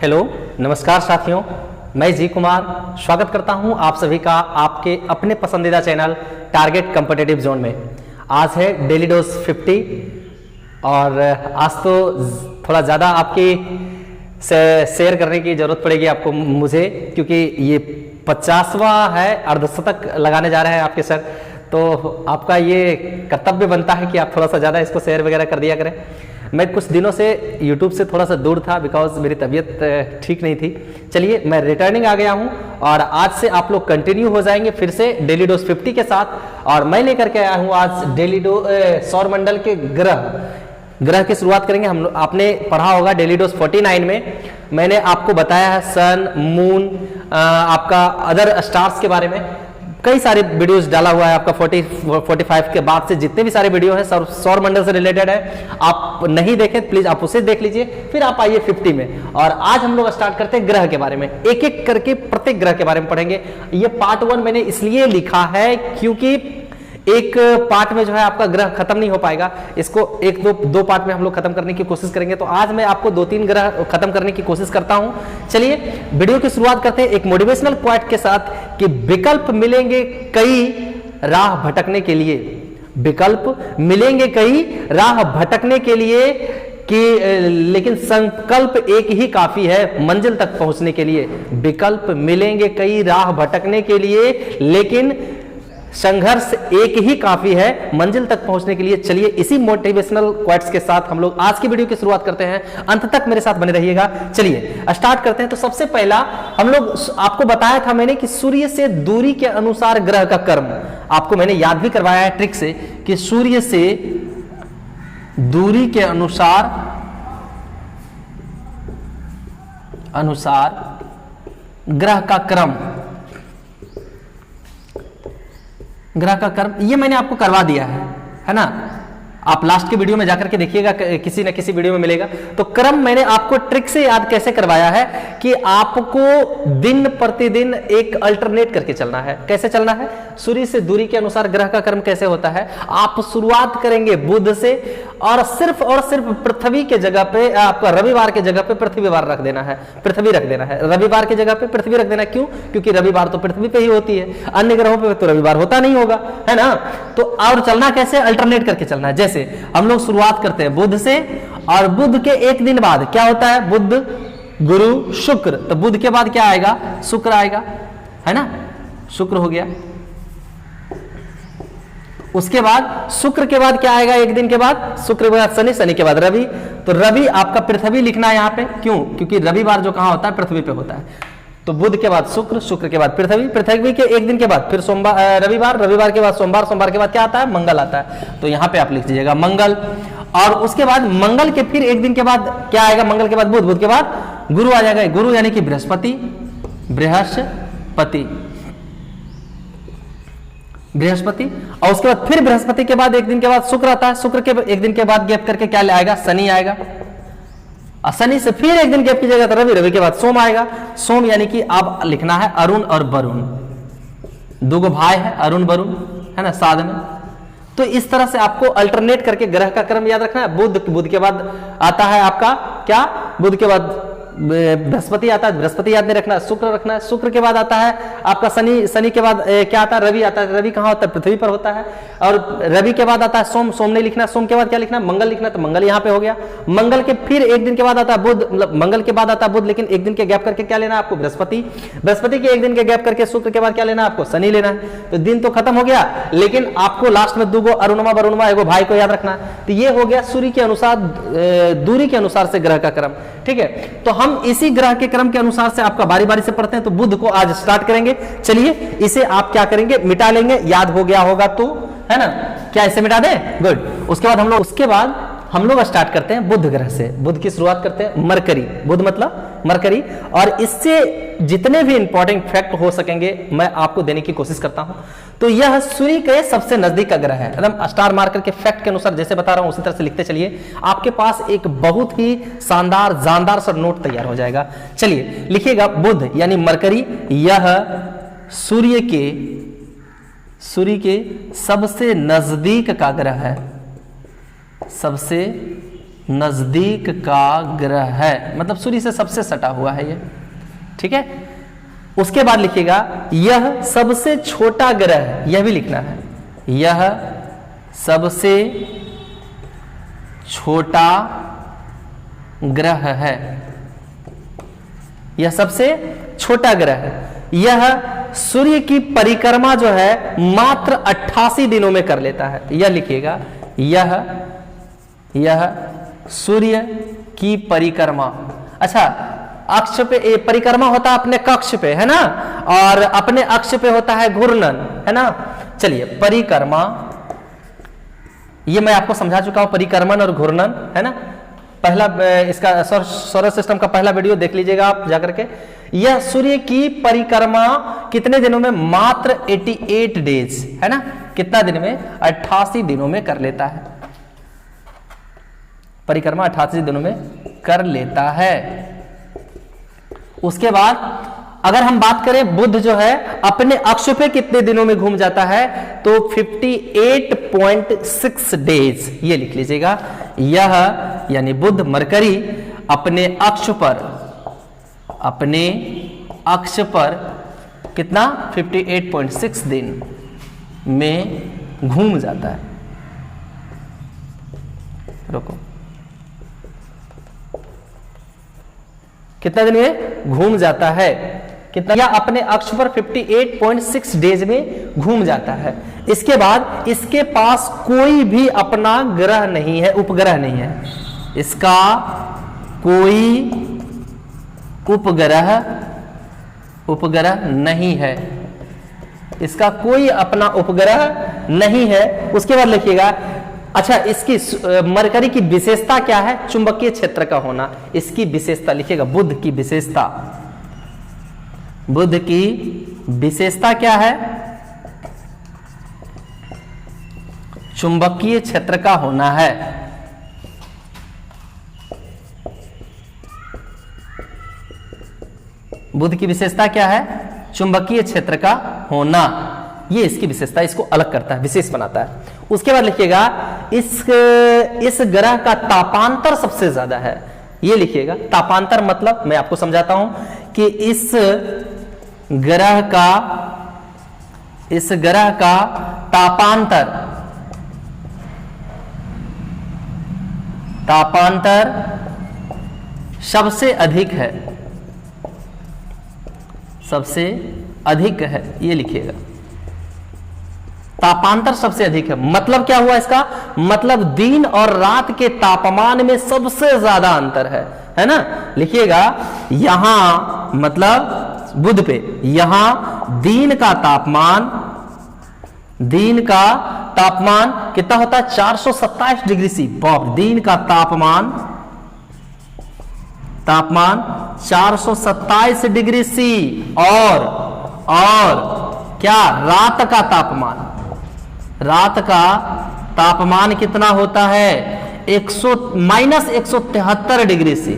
Hello, नमस्कार साथियों, मैं जी कुमार स्वागत करता हूं आप सभी का आपके अपने पसंदीदा चैनल टारगेट कॉम्पिटिटिव जोन में। आज है डेली डोज 50 और आज तो थोड़ा ज़्यादा आपकी शेयर करने की ज़रूरत पड़ेगी आपको मुझे, क्योंकि ये 50वां है, अर्धशतक लगाने जा रहे हैं आपके सर। तो आपका ये कर्तव्य बनता है कि आप थोड़ा सा ज़्यादा इसको शेयर वगैरह कर दिया करें। मैं कुछ दिनों से YouTube से थोड़ा सा दूर था बिकॉज मेरी तबीयत ठीक नहीं थी। चलिए, मैं रिटर्निंग आ गया हूं और आज से आप लोग कंटिन्यू हो जाएंगे फिर से डेली डोज 50 के साथ। और मैं लेकर के आया हूं आज डेली डोज सौरमंडल के ग्रह की शुरुआत करेंगे। हम आपने पढ़ा होगा डेली डोज 49 में मैंने आपको बताया है सन, मून, आपका अदर स्टार्स के बारे में कई सारे वीडियोस डाला हुआ है। आपका 45 के बाद से जितने भी सारे वीडियो हैं सौर मंडल से रिलेटेड है। आप नहीं देखें प्लीज आप उसे देख लीजिए, फिर आप आइए 50 में। और आज हम लोग स्टार्ट करते हैं ग्रह के बारे में, एक एक करके प्रत्येक ग्रह के बारे में पढ़ेंगे। ये पार्ट 1 मैंने इसलिए लिखा है क्योंकि एक पार्ट में जो है आपका ग्रह खत्म नहीं हो पाएगा, इसको एक दो पार्ट में हम लोग खत्म करने की कोशिश करेंगे। तो आज मैं आपको 2-3 ग्रह खत्म करने की कोशिश करता हूं। चलिए वीडियो की शुरुआत करते हैं एक मोटिवेशनल क्वाट के साथ कि विकल्प मिलेंगे कई राह भटकने के लिए, विकल्प मिलेंगे कई राह भटकने के लिए कि लेकिन संकल्प एक ही काफी है मंजिल तक पहुंचने के लिए। विकल्प मिलेंगे कई राह भटकने के लिए लेकिन संघर्ष एक ही काफी है मंजिल तक पहुंचने के लिए। चलिए इसी मोटिवेशनल क्वाट्स के साथ हम लोग आज की वीडियो की शुरुआत करते हैं, अंत तक मेरे साथ बने रहिएगा। चलिए स्टार्ट करते हैं। तो सबसे पहला हम लोग आपको बताया था मैंने कि सूर्य से दूरी के अनुसार ग्रह का कर्म, आपको मैंने याद भी करवाया है ट्रिक से कि सूर्य से दूरी के अनुसार ग्रह का क्रम, ग्रह का कर्म ये मैंने आपको करवा दिया है ना। आप लास्ट के वीडियो में जाकर के देखिएगा, किसी न किसी वीडियो में मिलेगा। तो क्रम मैंने आपको ट्रिक से याद कैसे करवाया है कि आपको दिन प्रतिदिन एक अल्टरनेट करके चलना है। कैसे चलना है? सूर्य से दूरी के अनुसार ग्रह का कर्म कैसे होता है। आप शुरुआत करेंगे बुध से और सिर्फ पृथ्वी के जगह पे आपका रविवार के जगह पे पृथ्वीवार रख देना है, पृथ्वी रख देना है। रविवार की जगह पे पृथ्वी रख देना। क्यों? क्योंकि रविवार तो पृथ्वी पे ही होती है, अन्य ग्रहों पे तो रविवार होता नहीं होगा, है ना। तो और चलना कैसे? अल्टरनेट करके चलना है। जैसे हम लोग शुरुआत करते हैं बुध से और बुध के एक दिन बाद क्या होता है? बुध, गुरु, शुक्र। तो बुध के बाद क्या आएगा? शुक्र आएगा, है ना। शुक्र हो गया। उसके बाद शुक्र के बाद क्या आएगा? एक दिन के बाद शुक्र के बाद शनि, शनि के बाद रवि। तो रवि आपका पृथ्वी लिखना है यहाँ पे। क्यों? क्योंकि रविवार जो कहां होता है? पृथ्वी पे होता है। तो बुध के बाद शुक्र, शुक्र के बाद पृथ्वी, पृथ्वी के एक दिन के बाद फिर सोमवार, रविवार, रविवार के बाद सोमवार, सोमवार के बाद क्या आता है? मंगल आता है। तो यहाँ पे आप लिख दीजिएगा मंगल। और उसके बाद मंगल के फिर एक दिन के बाद क्या आएगा? मंगल के बाद बुध, बुध के बाद गुरु आ जाएगा। गुरु यानी कि बृहस्पति, बृहस्पति। और उसके बाद फिर बृहस्पति के बाद एक दिन के बाद शुक्र आता है। शुक्र के एक दिन के बाद गैप करके क्या आएगा? शनि आएगा। और शनि से फिर एक दिन गैप कीजिएगा तो रवि, रवि के बाद सोम आएगा। सोम यानी कि अब लिखना है अरुण और वरुण, दो भाई है अरुण वरुण, है ना, साथ में। तो इस तरह से आपको अल्टरनेट करके ग्रह का क्रम याद रखना है। बुध के बाद आता है आपका क्या? बुध के बाद बृहस्पति आता है, बृहस्पति याद नहीं रखना है, शुक्र रखना है। शुक्र के बाद आता है आपका शनि, शनि के बाद क्या आता है? रवि आता है। रवि कहाँ होता है? पृथ्वी पर होता है। और रवि के बाद आता है सोम, सोम नहीं लिखना। सोम के बाद क्या लिखना है? मंगल लिखना। तो मंगल यहाँ पे हो गया। मंगल के फिर एक दिन के बाद आता है बुध, मतलब मंगल के बाद आता है बुध, लेकिन एक दिन के गैप करके क्या लेना है आपको? बृहस्पति। बृहस्पति के एक दिन के गैप करके शुक्र के बाद क्या लेना है आपको? शनि लेना है। तो दिन तो खत्म हो गया, लेकिन आपको लास्ट में दो अरुणमा वरुणमा एगो भाई को याद रखना है। तो ये हो गया सूर्य के अनुसार दूरी के अनुसार से ग्रह का क्रम। ठीक है, तो हम इसी ग्रह के क्रम के अनुसार से आपका बारी बारी से पढ़ते हैं। तो बुध को आज स्टार्ट करेंगे। चलिए इसे आप क्या करेंगे? मिटा लेंगे, याद हो गया होगा तो, है ना। क्या इसे मिटा दें? गुड। उसके बाद हम लोग स्टार्ट करते हैं बुध ग्रह से। बुध की शुरुआत करते हैं मरकरी। बुध मतलब मरकरी। और इससे जितने भी इंपॉर्टेंट फैक्ट हो सकेंगे मैं आपको देने की कोशिश करता हूं। तो यह सूर्य के सबसे नजदीक का ग्रह है। एकदम स्टार मार्कर के फैक्ट के अनुसार जैसे बता रहा हूं उसी तरह से लिखते चलिए। आपके पास एक बहुत ही शानदार जानदार सा नोट तैयार हो जाएगा। चलिए लिखिएगा बुध यानी मरकरी, यह सूर्य के सबसे नजदीक का ग्रह है, सबसे नजदीक का ग्रह है, मतलब सूर्य से सबसे सटा हुआ है ये, ठीक है। उसके बाद लिखिएगा यह सबसे छोटा ग्रह है, यह भी लिखना है, यह सबसे छोटा ग्रह है, यह सबसे छोटा ग्रह है। यह सूर्य की परिक्रमा जो है मात्र 88 दिनों में कर लेता है, यह लिखिएगा, यह सूर्य की परिक्रमा। अच्छा, अक्ष पे परिक्रमा होता है अपने कक्ष पे, है ना, और अपने अक्ष पे होता है घूर्णन, है ना। चलिए परिक्रमा, ये मैं आपको समझा चुका हूं, परिक्रमण और घूर्णन, है ना। पहला इसका सोलर सिस्टम का पहला वीडियो देख लीजिएगा आप जाकर के। यह सूर्य की परिक्रमा कितने दिनों में? मात्र 88 डेज, है ना। कितना दिन में? 88 दिनों में कर लेता है, परिक्रमा 88 दिनों में कर लेता है। उसके बाद अगर हम बात करें बुध जो है अपने अक्ष पे कितने दिनों में घूम जाता है, तो 58.6 डेज, ये लिख लीजिएगा। यह यानी बुध मरकरी अपने अक्ष पर कितना? 58.6 दिन में घूम जाता है। रुको, कितना दिन में घूम जाता है? कितना? या अपने अक्ष पर 58.6 डेज में घूम जाता है। इसके बाद इसके पास कोई भी अपना ग्रह नहीं है, उपग्रह नहीं है, इसका कोई उपग्रह नहीं है, इसका कोई अपना उपग्रह नहीं है। उसके बाद लिखिएगा, अच्छा इसकी मरकरी की विशेषता क्या है? चुंबकीय क्षेत्र का होना, इसकी विशेषता लिखिएगा। बुध की विशेषता क्या है? चुंबकीय क्षेत्र का होना है। बुध की विशेषता क्या है? चुंबकीय क्षेत्र का होना, ये इसकी विशेषता, इसको अलग करता है, विशेष बनाता है। उसके बाद लिखिएगा इस ग्रह का तापांतर सबसे ज्यादा है, ये लिखिएगा। तापांतर मतलब मैं आपको समझाता हूं कि इस ग्रह का तापांतर सबसे अधिक है, सबसे अधिक है, ये लिखिएगा। तापांतर सबसे अधिक है, मतलब क्या हुआ इसका? मतलब दिन और रात के तापमान में सबसे ज्यादा अंतर है ना। लिखिएगा यहां, मतलब बुध पे, यहां दिन का तापमान कितना होता है? 427 डिग्री सी। बाप, दिन का तापमान 427 डिग्री सी। और क्या? रात का तापमान कितना होता है? -173 डिग्री सी।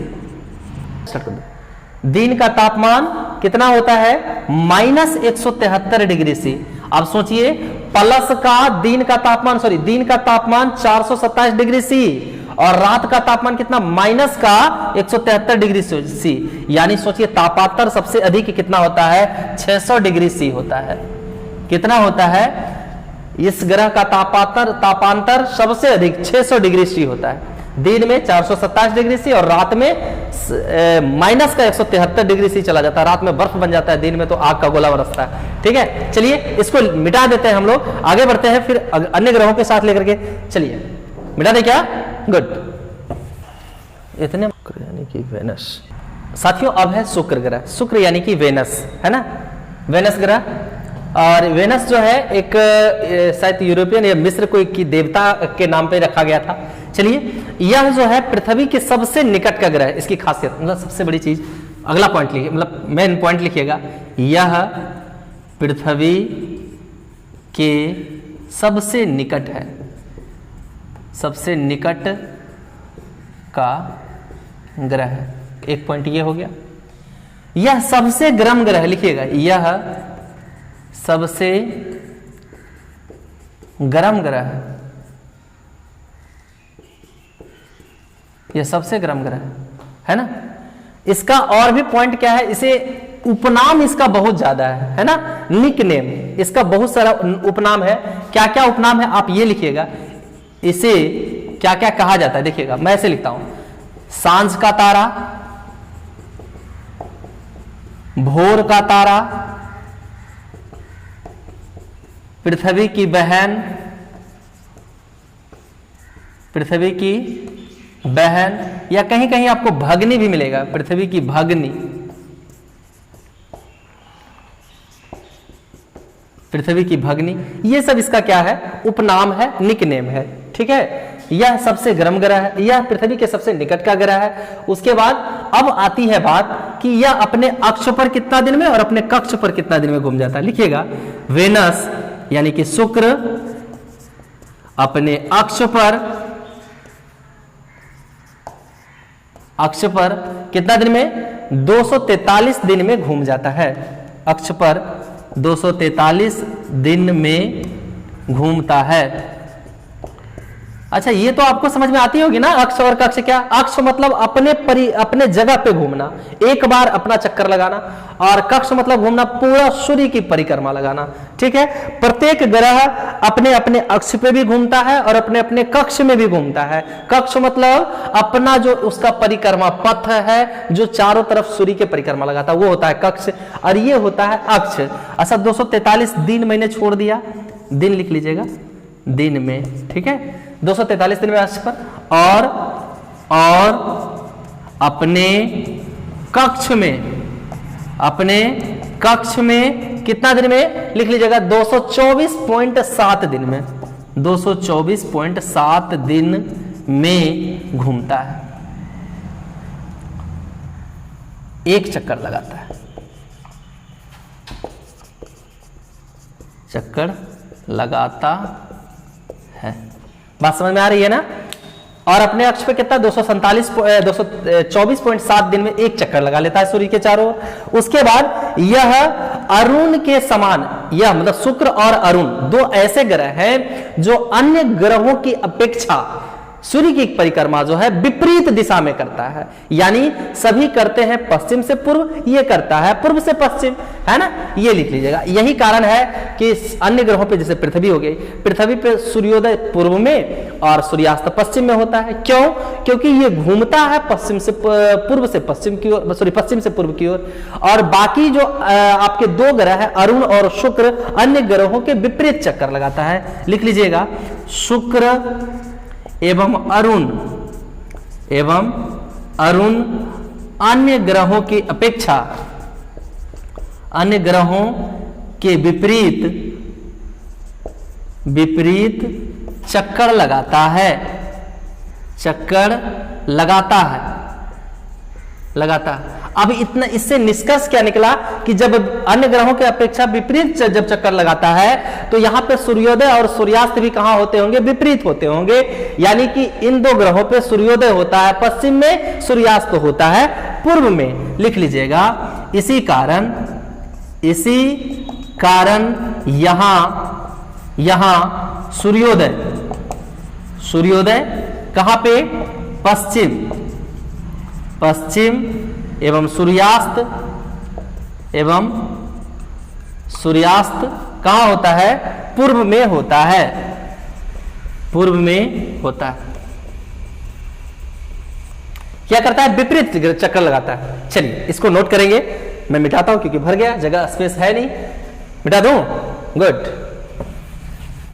दिन का तापमान कितना होता है? -173 डिग्री सी। अब सोचिए, प्लस का दिन का तापमान 427 डिग्री सी और रात का तापमान कितना? माइनस का 173 डिग्री सी। यानी सोचिए तापांतर सबसे अधिक कितना होता है? 600 डिग्री सी होता है। कितना होता है? इस ग्रह का तापांतर सबसे अधिक 600 डिग्री सी होता है। दिन में 427 डिग्री सी और रात में माइनस का 173 डिग्री सी चला जाता है। रात में बर्फ बन जाता है, दिन में तो आग का गोला बरसता है। ठीक है, चलिए इसको मिटा देते हैं हम लोग, आगे बढ़ते हैं फिर अन्य ग्रहों के साथ लेकर के। चलिए मिटा दे क्या? गुड। इतने यानी कि वेनस। साथियों अब है शुक्र ग्रह। शुक्र यानी कि वेनस, है ना, वेनस ग्रह। और वेनस जो है एक शायद यूरोपियन या मिस्र कोई की देवता के नाम पे रखा गया था। चलिए, यह जो है पृथ्वी के सबसे निकट का ग्रह है। इसकी खासियत मतलब सबसे बड़ी चीज, अगला पॉइंट लिखिए, मतलब मेन पॉइंट लिखिएगा, यह पृथ्वी के सबसे निकट है, सबसे निकट का ग्रह है। एक पॉइंट ये हो गया। यह सबसे गर्म ग्रह, लिखिएगा, यह सबसे गर्म ग्रह है। यह सबसे गर्म ग्रह है ना। इसका और भी पॉइंट क्या है, इसे उपनाम इसका बहुत ज्यादा है ना, निक नेम, इसका बहुत सारा उपनाम है। क्या क्या उपनाम है आप ये लिखिएगा, इसे क्या क्या कहा जाता है देखिएगा। मैं ऐसे लिखता हूं, सांझ का तारा, भोर का तारा, पृथ्वी की बहन, पृथ्वी की बहन, या कहीं कहीं आपको भगनी भी मिलेगा, पृथ्वी की भगनी, पृथ्वी की भगनी, ये सब इसका क्या है, उपनाम है, निकनेम है। ठीक है, यह सबसे गर्म ग्रह है, यह पृथ्वी के सबसे निकट का ग्रह है। उसके बाद अब आती है बात कि यह अपने अक्ष पर कितना दिन में और अपने कक्ष पर कितना दिन में घूम जाता है। लिखिएगा, वेनस यानी कि शुक्र अपने अक्ष पर कितना दिन में, 243 दिन में घूम जाता है। अक्ष पर 243 दिन में घूमता है। अच्छा, ये तो आपको समझ में आती होगी ना, अक्ष और कक्ष क्या। अक्ष मतलब अपने जगह पे घूमना, एक बार अपना चक्कर लगाना, और कक्ष मतलब घूमना, पूरा सूर्य की परिक्रमा लगाना। ठीक है, प्रत्येक ग्रह अपने अपने अक्ष पे भी घूमता है और अपने अपने कक्ष में भी घूमता है। कक्ष मतलब अपना जो उसका परिक्रमा पथ है, जो चारों तरफ सूर्य के परिक्रमा लगाता है, वो होता है कक्ष, और ये होता है अक्ष। अच्छा, 243 दिन मैंने छोड़ दिया, दिन लिख लीजिएगा, दिन में। ठीक है, 243 दिन में अक्ष पर, और अपने कक्ष में कितना दिन में, लिख लीजिएगा 224.7 दिन में, 224.7 दिन में घूमता है, एक चक्कर लगाता है, चक्कर लगाता है। बात समझ में आ रही है ना। और अपने अक्ष पे कितना, 224.7 दिन में एक चक्कर लगा लेता है सूर्य के चारों ओर। उसके बाद यह अरुण के समान, यह मतलब शुक्र और अरुण दो ऐसे ग्रह हैं जो अन्य ग्रहों की अपेक्षा सूर्य की परिक्रमा जो है विपरीत दिशा में करता है। यानी सभी करते हैं पश्चिम से पूर्व, ये करता है पूर्व से पश्चिम, है ना। ये लिख लीजिएगा। यही कारण है कि अन्य ग्रहों पे, जैसे पृथ्वी हो गई, पृथ्वी पे सूर्योदय पूर्व में और सूर्यास्त पश्चिम में होता है। क्यों? क्योंकि ये घूमता है पश्चिम से पूर्व से पश्चिम की ओर, सॉरी पश्चिम से पूर्व की ओर। और बाकी जो आपके दो ग्रह है अरुण और शुक्र, अन्य ग्रहों के विपरीत चक्कर लगाता है। लिख लीजिएगा, शुक्र एवं अरुण अन्य ग्रहों की अपेक्षा, अन्य ग्रहों के विपरीत चक्कर लगाता है, लगाता है। अब इतना, इससे निष्कर्ष क्या निकला कि जब अन्य ग्रहों के अपेक्षा विपरीत जब चक्कर लगाता है तो यहां पे सूर्योदय और सूर्यास्त भी कहां होते होंगे, विपरीत होते होंगे। यानी कि इन दो ग्रहों पे सूर्योदय होता है पश्चिम में, सूर्यास्त होता है पूर्व में। लिख लीजिएगा, इसी कारण यहां सूर्योदय कहां पे, पश्चिम एवं सूर्यास्त कहां होता है, पूर्व में होता है, क्या करता है, विपरीत चक्कर लगाता है। चलिए इसको नोट करेंगे, मैं मिटाता हूं क्योंकि भर गया, जगह स्पेस है नहीं, मिटा दूं, गुड।